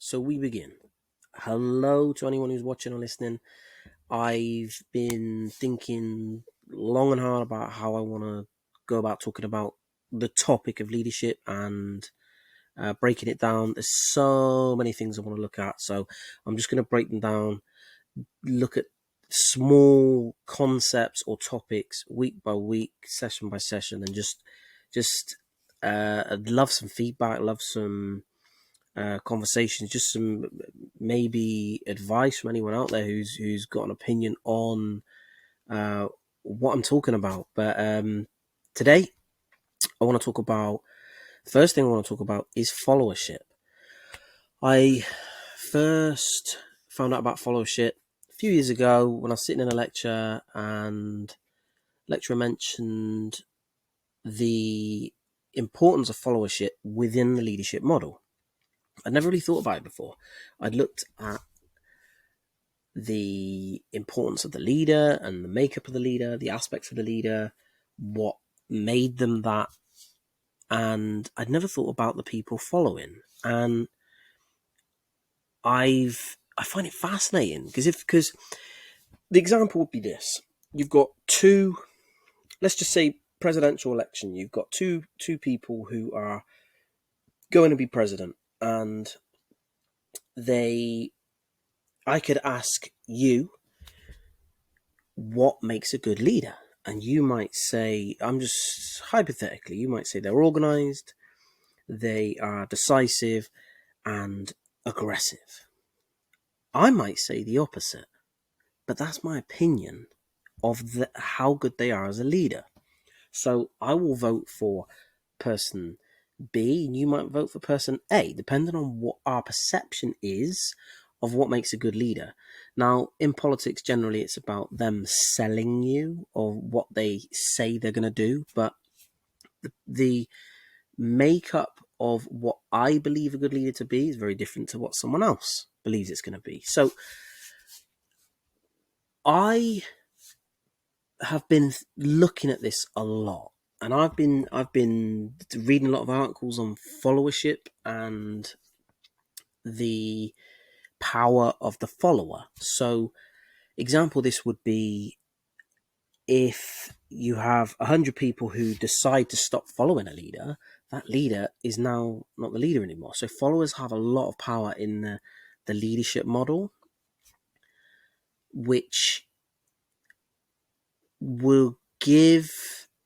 So we begin. Hello to anyone who's watching or listening. I've been thinking long and hard about how I want to go about talking about the topic of leadership and breaking it down. There's so many things I want to look at, so I'm just going to break them down, look at small concepts or topics week by week, session by session, and just I'd love some feedback, love some conversations, just some maybe advice from anyone out there who's got an opinion on uh, what I'm talking about. But today, I want to talk about first thing I want to talk about is followership. I first found out about followership a few years ago when I was sitting in a lecture and lecturer mentioned the importance of followership within the leadership model. I'd never really thought about it before. I'd looked at the importance of the leader and the makeup of the leader, the aspects of the leader, what made them that, and I'd never thought about the people following. And I find it fascinating because the example would be this: you've got two, let's just say presidential election. You've got two people who are going to be president, and I could ask you what makes a good leader. And you might say, I'm just hypothetically, you might say they're organized, they are decisive and aggressive. I might say the opposite, but that's my opinion of how good they are as a leader. So I will vote for person B, and you might vote for person A, depending on what our perception is of what makes a good leader. Now, in politics, generally, it's about them selling you or what they say they're going to do, but the makeup of what I believe a good leader to be is very different to what someone else believes it's going to be. So I have been looking at this a lot, and I've been reading a lot of articles on followership and the power of the follower. So, example, this would be if you have 100 people who decide to stop following a leader, that leader is now not the leader anymore. So followers have a lot of power in the leadership model, which will give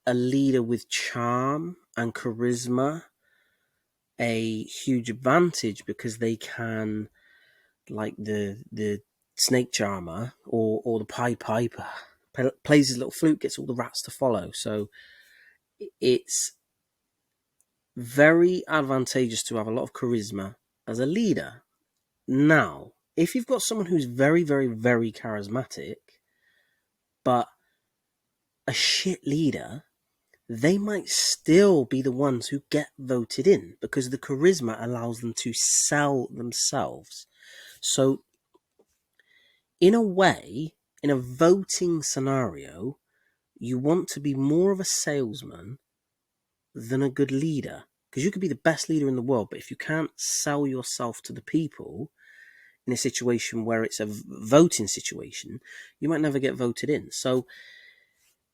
a leader with charm and charisma a huge advantage because they can, like the snake charmer or the Pied Piper, plays his little flute, gets all the rats to follow. So it's very advantageous to have a lot of charisma as a leader. Now, if you've got someone who's very, very, very charismatic, but a shit leader, they might still be the ones who get voted in because the charisma allows them to sell themselves. So, in a way, in a voting scenario, you want to be more of a salesman than a good leader. Because you could be the best leader in the world, but if you can't sell yourself to the people in a situation where it's a voting situation, you might never get voted in. So,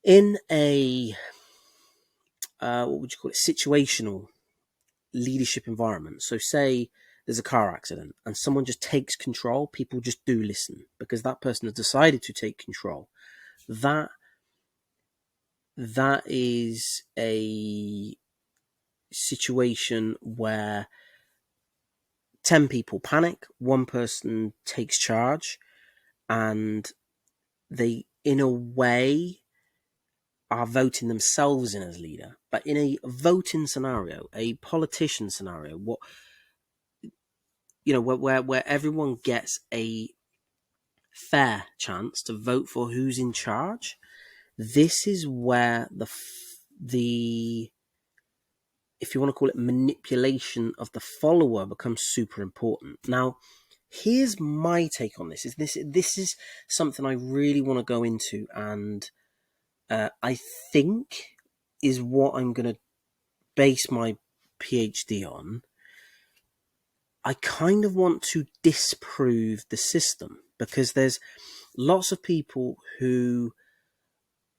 in a what would you call it, situational leadership environment. So, say there's a car accident and someone just takes control, people just do listen because that person has decided to take control. That is a situation where 10 people panic, one person takes charge, and they, in a way, are voting themselves in as leader. But in a voting scenario, a politician scenario, what where everyone gets a fair chance to vote for who's in charge, this is where the if you want to call it manipulation of the follower becomes super important. Now, here's my take on this. This is something I really want to go into, and I think is what I'm going to base my PhD on. I kind of want to disprove the system, because there's lots of people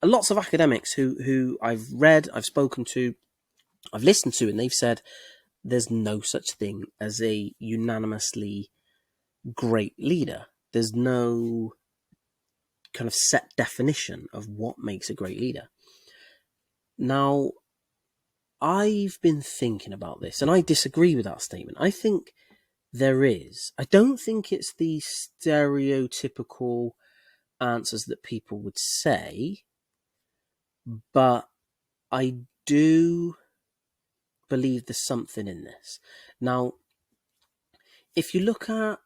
lots of academics who I've read, I've spoken to, I've listened to, and they've said there's no such thing as a unanimously great leader. There's no kind of set definition of what makes a great leader. Now, I've been thinking about this, and I disagree with that statement. I think there is. I don't think it's the stereotypical answers that people would say, but I do believe there's something in this. Now, if you look at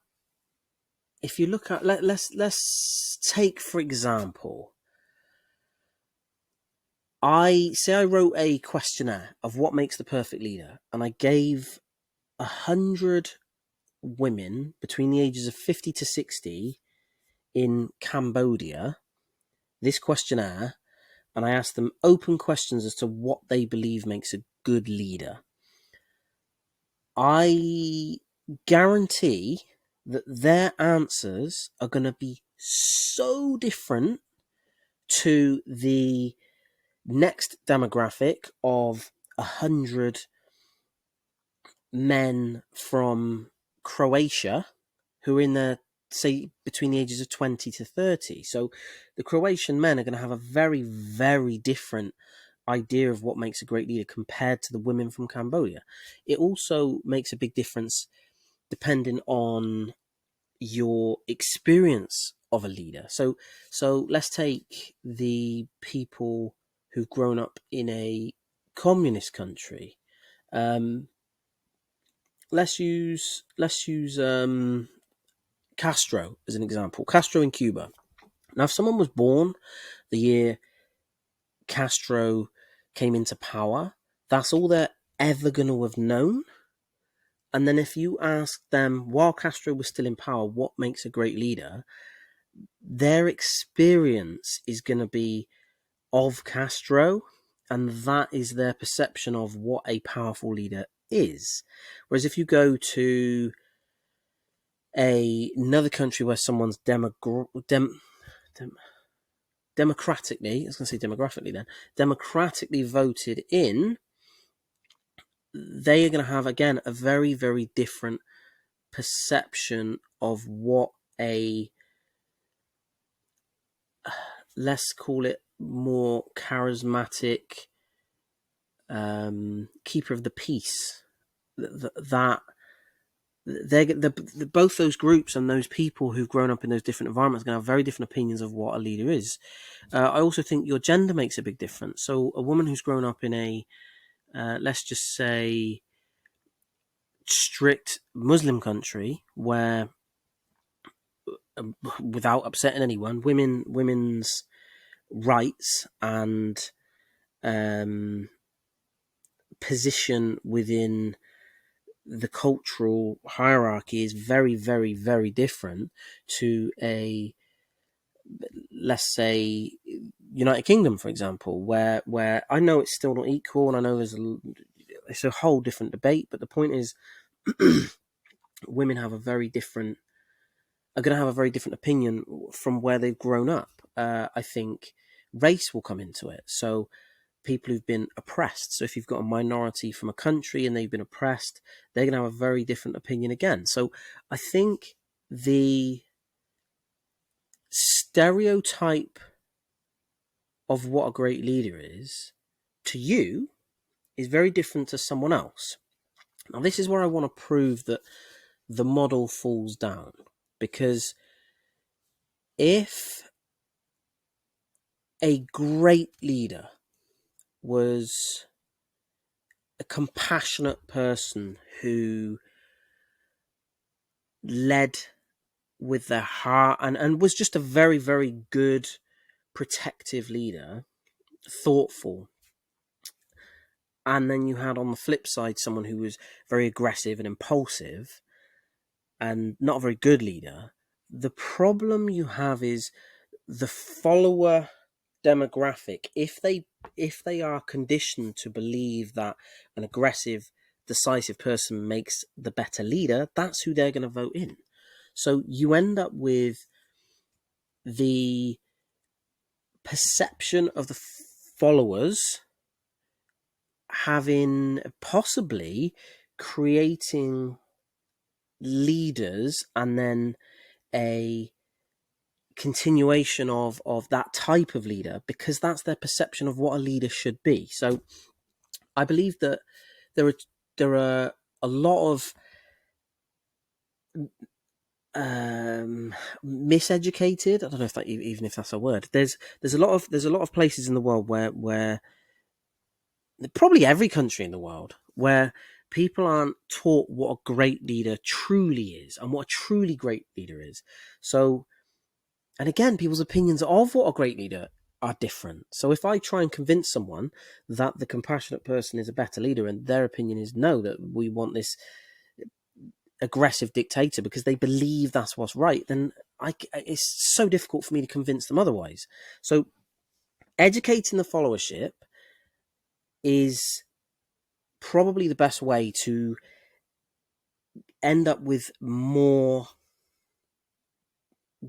let's take, for example, I wrote a questionnaire of what makes the perfect leader, and I gave 100 women between the ages of 50 to 60 in Cambodia this questionnaire, and I asked them open questions as to what they believe makes a good leader. I guarantee that their answers are going to be so different to the next demographic of 100 men from Croatia who are in their, say, between the ages of 20 to 30. So the Croatian men are going to have a very, very different idea of what makes a great leader compared to the women from Cambodia. It also makes a big difference depending on your experience of a leader. So let's take the people who've grown up in a communist country. Let's use Castro as an example. Castro in Cuba. Now, if someone was born the year Castro came into power, that's all they're ever going to have known. And then if you ask them, while Castro was still in power, what makes a great leader, their experience is going to be of Castro, and that is their perception of what a powerful leader is. Whereas if you go to another country where someone's democratically voted in, they are going to have, again, a very, very different perception of what a, let's call it, more charismatic keeper of the peace. That both those groups and those people who've grown up in those different environments are going to have very different opinions of what a leader is. I also think your gender makes a big difference. So a woman who's grown up in a, let's just say, strict Muslim country where, without upsetting anyone, women's rights and position within the cultural hierarchy is very, very, very different to a, let's say, United Kingdom, for example, where I know it's still not equal, and I know it's a whole different debate, but the point is, women are going to have a very different opinion from where they've grown up. I think race will come into it. So people who've been oppressed. So if you've got a minority from a country and they've been oppressed, they're going to have a very different opinion again. So I think the stereotype of what a great leader is to you is very different to someone else. Now, this is where I want to prove that the model falls down, because if a great leader was a compassionate person who led with their heart and was just a very, very good, protective leader, thoughtful, and then you had on the flip side someone who was very aggressive and impulsive and not a very good leader, the problem you have is the follower demographic. If they are conditioned to believe that an aggressive decisive person makes the better leader, that's who they're going to vote in. So you end up with the perception of the followers having possibly creating leaders and then a continuation of that type of leader, because that's their perception of what a leader should be. So I believe that there are a lot of miseducated, I don't know if that even if that's a word, there's a lot of places in the world where probably every country in the world where people aren't taught what a great leader truly is and what a truly great leader is. So, and again, people's opinions of what a great leader are different. So if I try and convince someone that the compassionate person is a better leader and their opinion is no, that we want this aggressive dictator because they believe that's what's right, then it's so difficult for me to convince them otherwise. So educating the followership is probably the best way to end up with more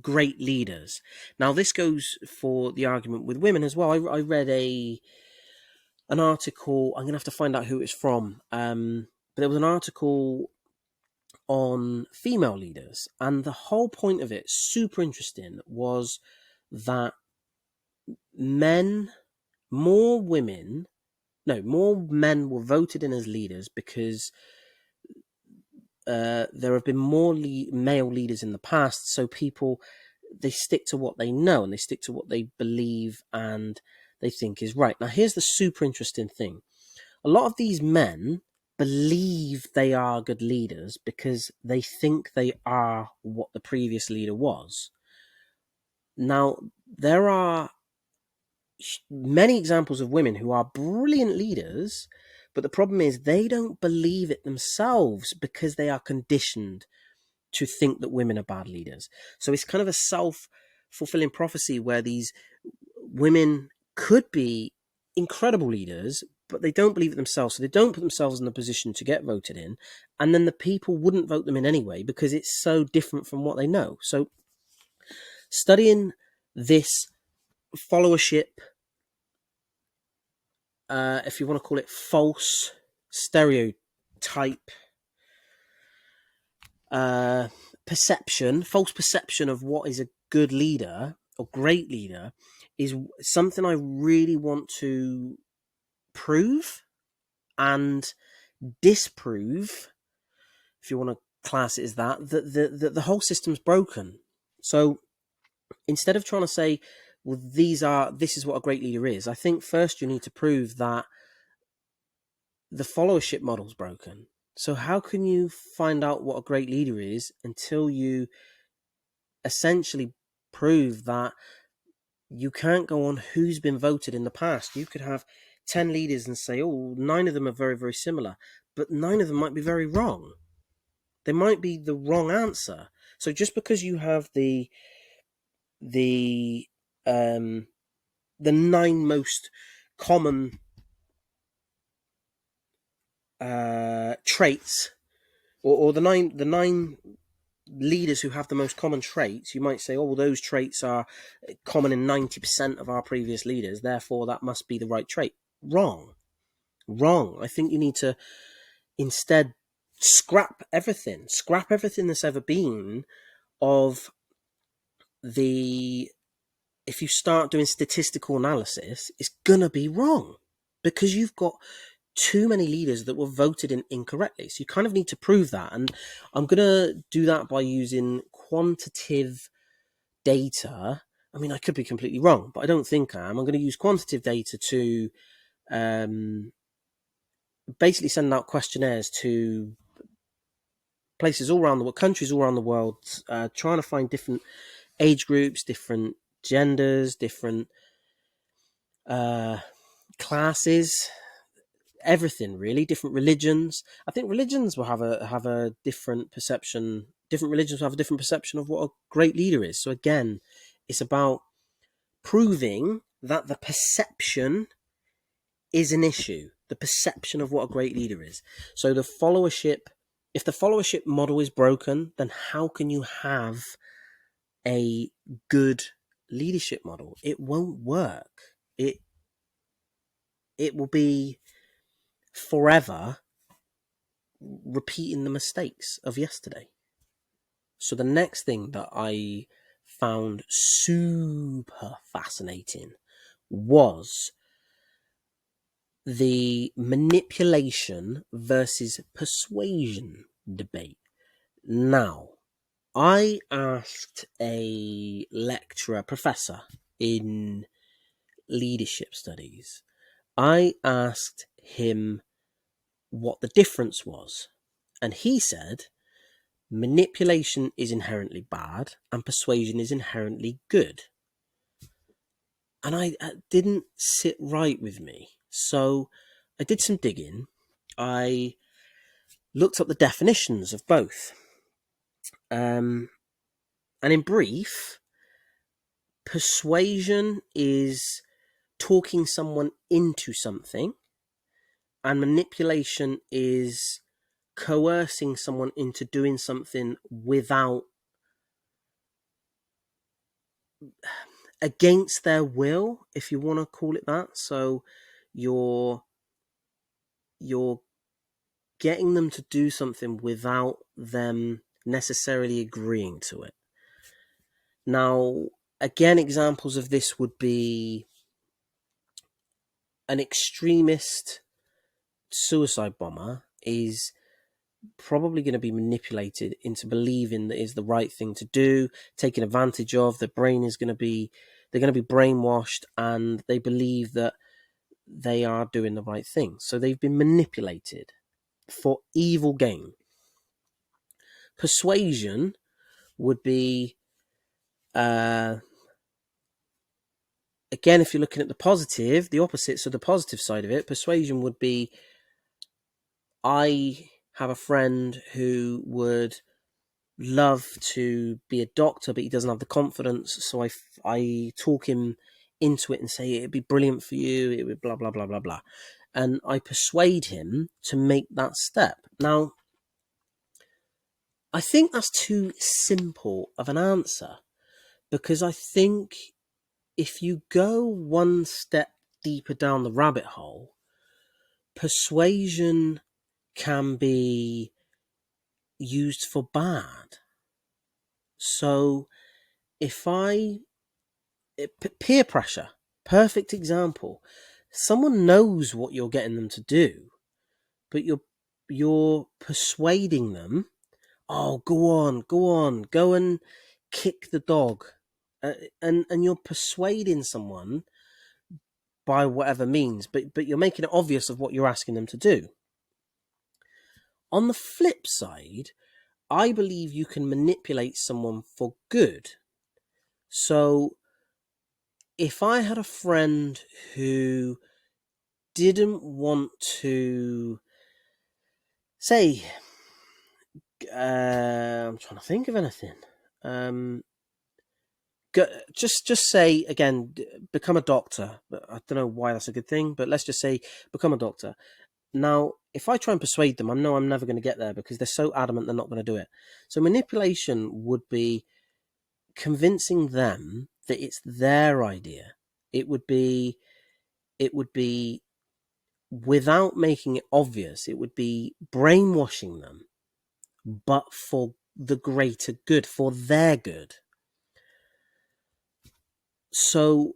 great leaders. Now, this goes for the argument with women as well. I read an article. I'm going to have to find out who it's from. But there was an article on female leaders, and the whole point of it, super interesting, was that more men were voted in as leaders because there have been more male leaders in the past, so people, they stick to what they know and they stick to what they believe and they think is right. Now, here's the super interesting thing. A lot of these men believe they are good leaders because they think they are what the previous leader was. Now, there are many examples of women who are brilliant leaders, but the problem is they don't believe it themselves because they are conditioned to think that women are bad leaders. So it's kind of a self-fulfilling prophecy where these women could be incredible leaders, but they don't believe it themselves, so they don't put themselves in the position to get voted in, and then the people wouldn't vote them in anyway because it's so different from what they know. So studying this followership, if you want to call it false stereotype, false perception of what is a good leader or great leader, is something I really want to prove and disprove, if you want to class it as that the whole system's broken. So instead of trying to say, well, this is what a great leader is, I think first you need to prove that the followership model's broken. So how can you find out what a great leader is until you essentially prove that you can't go on who's been voted in the past? You could have 10 leaders and say, oh, 9 of them are very, very similar, but 9 of them might be very wrong. They might be the wrong answer. So just because you have the 9 most common traits, or the nine leaders who have the most common traits, you might say, oh, well, those traits are common in 90% of our previous leaders, therefore that must be the right trait. Wrong. I think you need to instead scrap everything that's ever been of if you start doing statistical analysis, it's gonna be wrong because you've got too many leaders that were voted in incorrectly. So you kind of need to prove that. And I'm going to do that by using quantitative data. I mean, I could be completely wrong, but I don't think I am. I'm going to use quantitative data to basically send out questionnaires to places all around the world, countries all around the world, trying to find different age groups, different genders, different classes, everything really, different religions. I think religions will have a different perception. Different religions will have a different perception of what a great leader is. So again, it's about proving that the perception is an issue. the perception of what a great leader is. So the followership, if the followership model is broken, then how can you have a good leadership model? It won't work. It will be forever repeating the mistakes of yesterday. So the next thing that I found super fascinating was the manipulation versus persuasion debate. Now, I asked a lecturer, professor in leadership studies, I asked him what the difference was. And he said, manipulation is inherently bad and persuasion is inherently good. And I didn't sit right with me. So I did some digging. I looked up the definitions of both. And in brief, persuasion is talking someone into something, and manipulation is coercing someone into doing something against their will, if you want to call it that. So you're getting them to do something without them necessarily agreeing to it. Now, again, examples of this would be an extremist suicide bomber is probably going to be manipulated into believing that is the right thing to do, taken advantage of. They're going to be brainwashed, and they believe that they are doing the right thing. So they've been manipulated for evil gain. Persuasion would be, again, if you're looking at the positive, the opposite, so the positive side of it, persuasion would be, I have a friend who would love to be a doctor, but he doesn't have the confidence. So I talk him into it and say, it'd be brilliant for you. It would blah, blah, blah, blah, blah. And I persuade him to make that step. Now, I think that's too simple of an answer, because I think if you go one step deeper down the rabbit hole, persuasion can be used for bad. So peer pressure, perfect example. Someone knows what you're getting them to do, but you're persuading them, oh, go on, go and kick the dog. And you're persuading someone by whatever means, but you're making it obvious of what you're asking them to do. On the flip side, I believe you can manipulate someone for good. So if I had a friend who didn't want to, say, I'm trying to think of anything. Just say, again, become a doctor. I don't know why that's a good thing, but let's just say become a doctor. Now, if I try and persuade them, I know I'm never going to get there because they're so adamant they're not going to do it. So manipulation would be convincing them that it's their idea. It would be without making it obvious, it would be brainwashing them, but for the greater good, for their good. So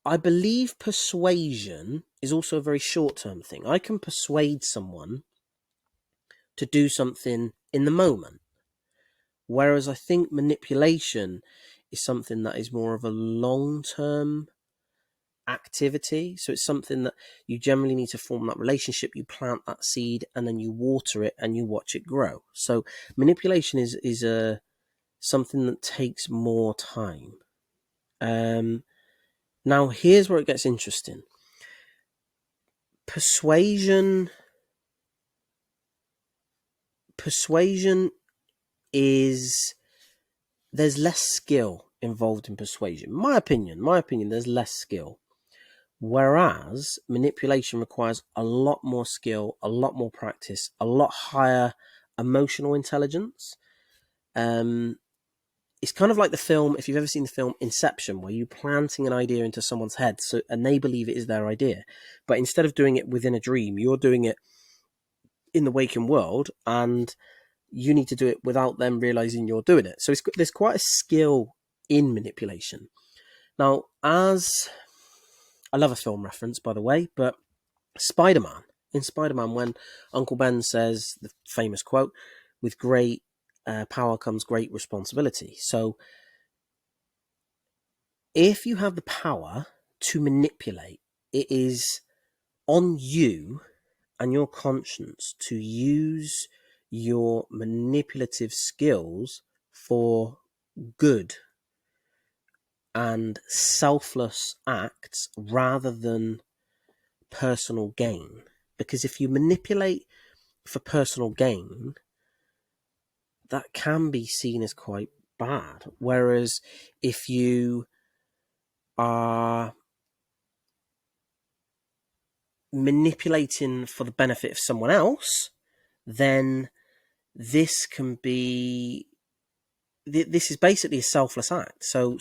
I believe persuasion is also a very short-term thing. I can persuade someone to do something in the moment, whereas I think manipulation is something that is more of a long-term activity. So it's something that you generally need to form that relationship, you plant that seed, and then you water it and you watch it grow. So manipulation is something that takes more time. Now here's where it gets interesting. Persuasion is, there's less skill involved in persuasion. My opinion, there's less skill. Whereas manipulation requires a lot more skill, a lot more practice, a lot higher emotional intelligence. It's kind of like the film, if you've ever seen the film Inception, where you're planting an idea into someone's head and they believe it is their idea. But instead of doing it within a dream, you're doing it in the waking world, and you need to do it without them realizing you're doing it. So there's quite a skill in manipulation. Now, as I love a film reference, by the way, but Spider-Man, in Spider-Man, when Uncle Ben says the famous quote, with great power comes great responsibility. So if you have the power to manipulate, it is on you and your conscience to use your manipulative skills for good and selfless acts rather than personal gain. Because if you manipulate for personal gain, that can be seen as quite bad. Whereas if you are manipulating for the benefit of someone else, then this can be, this is basically a selfless act. So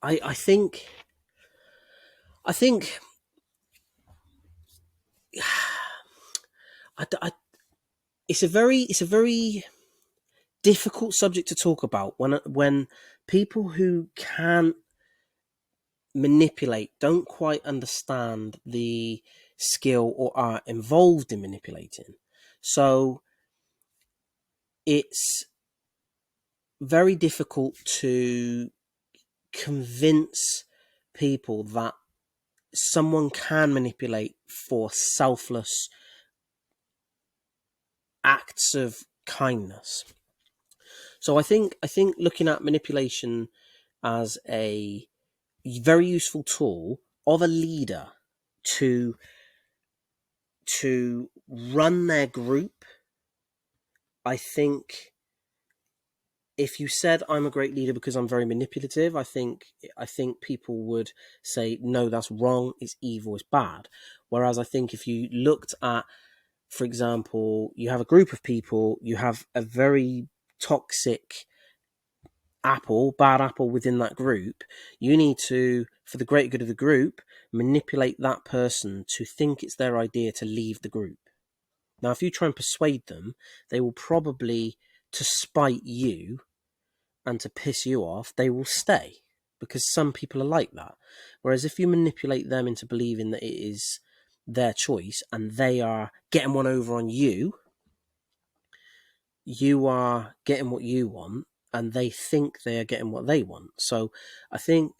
I think it's a very difficult subject to talk about when people who can manipulate don't quite understand the skill or art involved in manipulating. So it's very difficult to convince people that someone can manipulate for selfless acts of kindness. So I think looking at manipulation as a very useful tool of a leader to run their group, I think if you said I'm a great leader because I'm very manipulative, I think people would say no, that's wrong, it's evil, it's bad. Whereas I think if you looked at, for example, you have a group of people, you have a very toxic bad apple within that group, you need to, for the greater good of the group, manipulate that person to think it's their idea to leave the group. Now, if you try and persuade them, they will probably, to spite you and to piss you off, they will stay, because some people are like that. Whereas if you manipulate them into believing that it is their choice and they are getting one over on you, you are getting what you want and they think they are getting what they want. So I think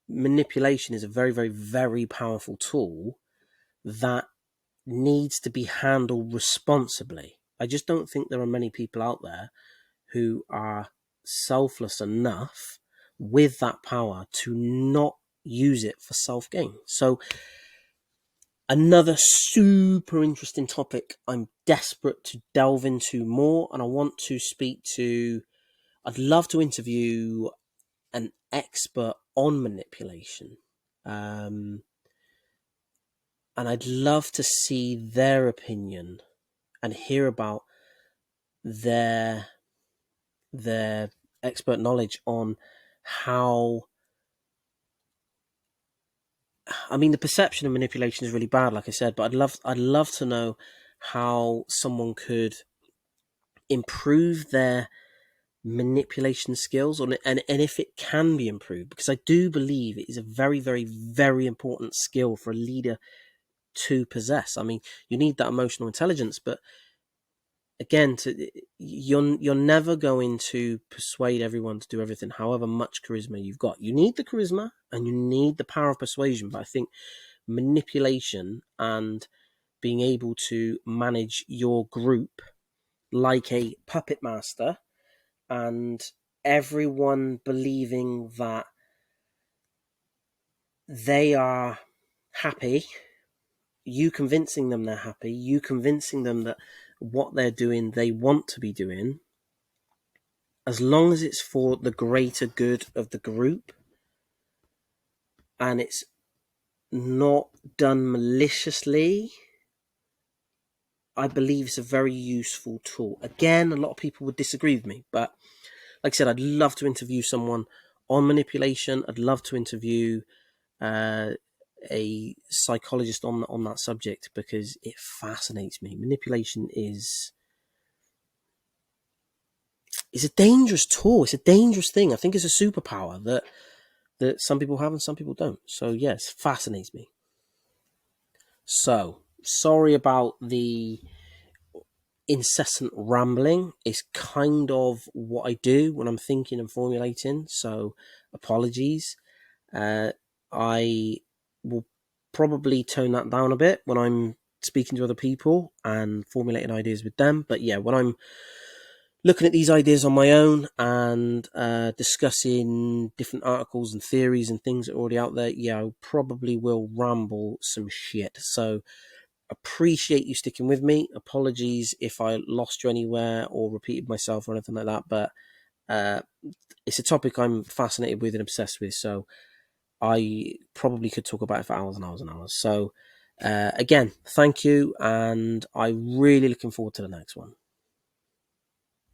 manipulation is a very, very, very powerful tool that needs to be handled responsibly. I just don't think there are many people out there who are selfless enough with that power to not use it for self-gain. So another super interesting topic I'm desperate to delve into more, and I want to I'd love to interview an expert on manipulation. And I'd love to see their opinion and hear about their expert knowledge on how, I mean, the perception of manipulation is really bad, like I said, but I'd love to know how someone could improve their manipulation skills and if it can be improved, because I do believe it is a very, very, very important skill for a leader to possess. I mean, you need that emotional intelligence, but again, you're never going to persuade everyone to do everything, however much charisma you've got. You need the charisma and you need the power of persuasion, but I think manipulation and being able to manage your group like a puppet master and everyone believing that they are happy, you convincing them they're happy, you convincing them that what they're doing they want to be doing, as long as it's for the greater good of the group, and it's not done maliciously, I believe it's a very useful tool. Again, a lot of people would disagree with me, but like I said, I'd love to interview someone on manipulation. I'd love to interview a psychologist on that subject, because it fascinates me. Manipulation is a dangerous tool. It's a dangerous thing. I think it's a superpower that some people have and some people don't. So yes, fascinates me. So sorry about the incessant rambling. It's kind of what I do when I'm thinking and formulating. So apologies. I will probably tone that down a bit when I'm speaking to other people and formulating ideas with them. But yeah, when I'm looking at these ideas on my own and discussing different articles and theories and things that are already out there, yeah, I probably will ramble some shit. So appreciate you sticking with me. Apologies if I lost you anywhere or repeated myself or anything like that, but it's a topic I'm fascinated with and obsessed with, so I probably could talk about it for hours and hours and hours. So again, thank you, and I'm really looking forward to the next one.